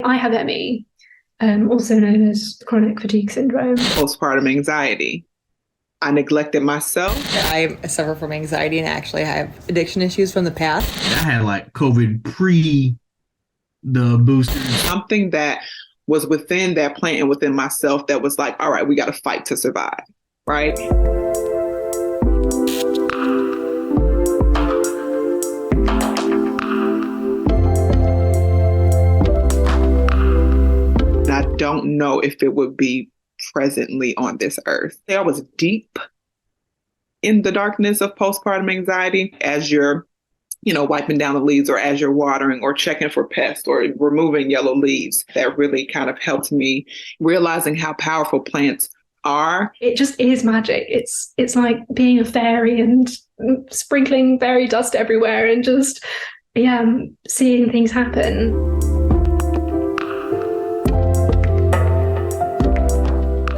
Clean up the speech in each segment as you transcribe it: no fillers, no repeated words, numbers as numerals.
I have ME, also known as chronic fatigue syndrome. Postpartum anxiety. I neglected myself. I suffer from anxiety and actually I have addiction issues from the past. I had like COVID pre the booster. Something that was within that plant and within myself that was like, all right, we got to fight to survive, right? And I don't know if it would be presently on this earth. I was deep in the darkness of postpartum anxiety as you're, wiping down the leaves or as you're watering or checking for pests or removing yellow leaves. That really kind of helped me realizing how powerful plants are. It just is magic. It's like being a fairy and sprinkling fairy dust everywhere and just, seeing things happen.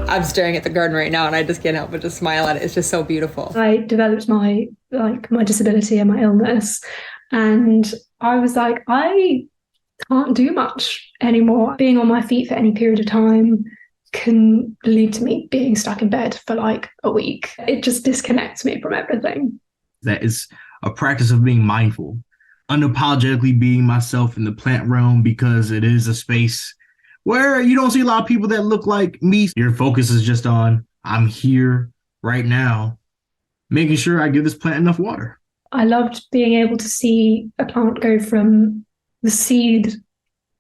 I'm staring at the garden right now and I just can't help but just smile at it. It's just so beautiful. I developed my disability and my illness, and I was like, I can't do much anymore. Being on my feet for any period of time can lead to me being stuck in bed for like a week. It just disconnects me from everything. That is a practice of being mindful, unapologetically being myself in the plant realm, because it is a space where you don't see a lot of people that look like me. Your focus is just on, I'm here right now, making sure I give this plant enough water. I loved being able to see a plant go from the seed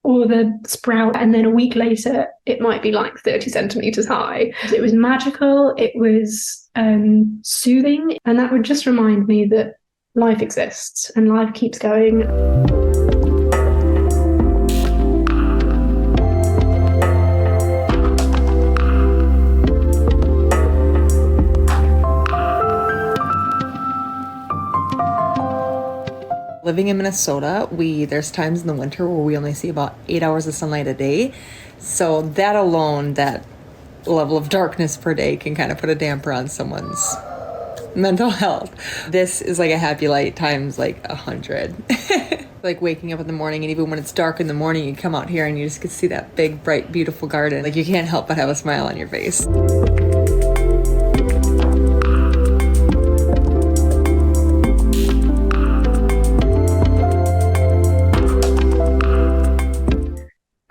or the sprout, and then a week later, it might be like 30 centimeters high. It was magical, it was soothing, and that would just remind me that life exists and life keeps going. Living in Minnesota, there's times in the winter where we only see about 8 hours of sunlight a day. So that alone, that level of darkness per day can kind of put a damper on someone's mental health. This is like a happy light times like 100. Like waking up in the morning, and even when it's dark in the morning, you come out here and you just get to see that big, bright, beautiful garden. Like you can't help but have a smile on your face.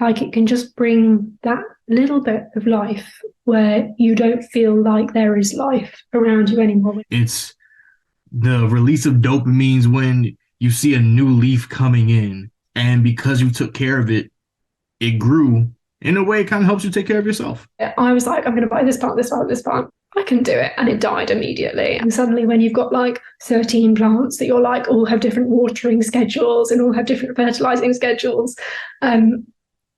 Like it can just bring that little bit of life where you don't feel like there is life around you anymore. It's the release of dopamines when you see a new leaf coming in, and because you took care of it, it grew. In a way, it kind of helps you take care of yourself. I was like, I'm going to buy this plant, this plant, this plant. I can do it. And it died immediately. And suddenly when you've got like 13 plants that you're like all have different watering schedules and all have different fertilizing schedules,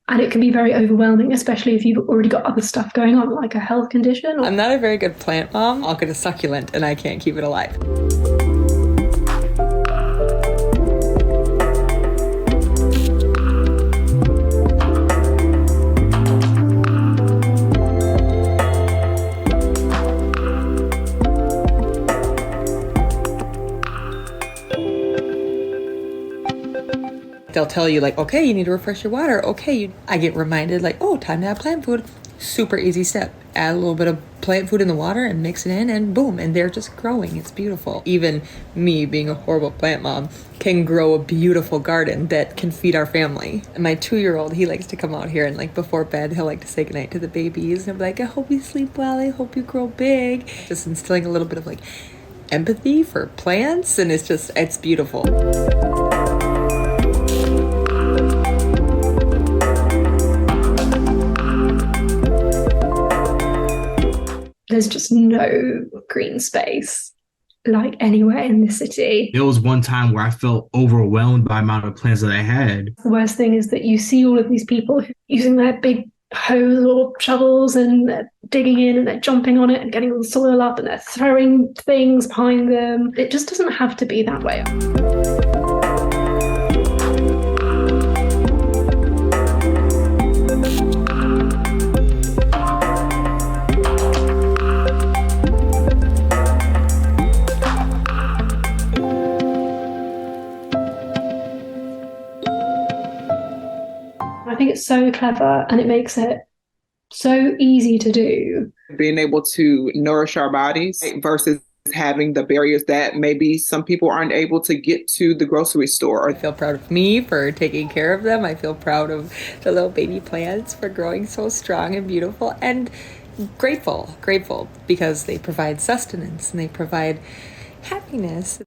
and it can be very overwhelming, especially if you've already got other stuff going on, like a health condition. I'm not a very good plant mom. I'll get a succulent and I can't keep it alive. They'll tell you like, okay, you need to refresh your water. Okay, I get reminded like, oh, time to have plant food. Super easy step. Add a little bit of plant food in the water and mix it in and boom, and they're just growing. It's beautiful. Even me being a horrible plant mom can grow a beautiful garden that can feed our family. And my 2-year-old, he likes to come out here and like before bed, he'll like to say goodnight to the babies. And I'm like, I hope you sleep well. I hope you grow big. Just instilling a little bit of like empathy for plants. And it's beautiful. There's just no green space like anywhere in the city. There was one time where I felt overwhelmed by the amount of plants that I had. The worst thing is that you see all of these people using their big hoes or shovels and they're digging in and they're jumping on it and getting all the soil up and they're throwing things behind them. It just doesn't have to be that way. I think it's It's so clever and it makes it so easy to do. Being able to nourish our bodies versus having the barriers that maybe some people aren't able to get to the grocery store. I feel proud of me for taking care of them. I feel proud of the little baby plants for growing so strong and beautiful, and grateful because they provide sustenance and they provide happiness.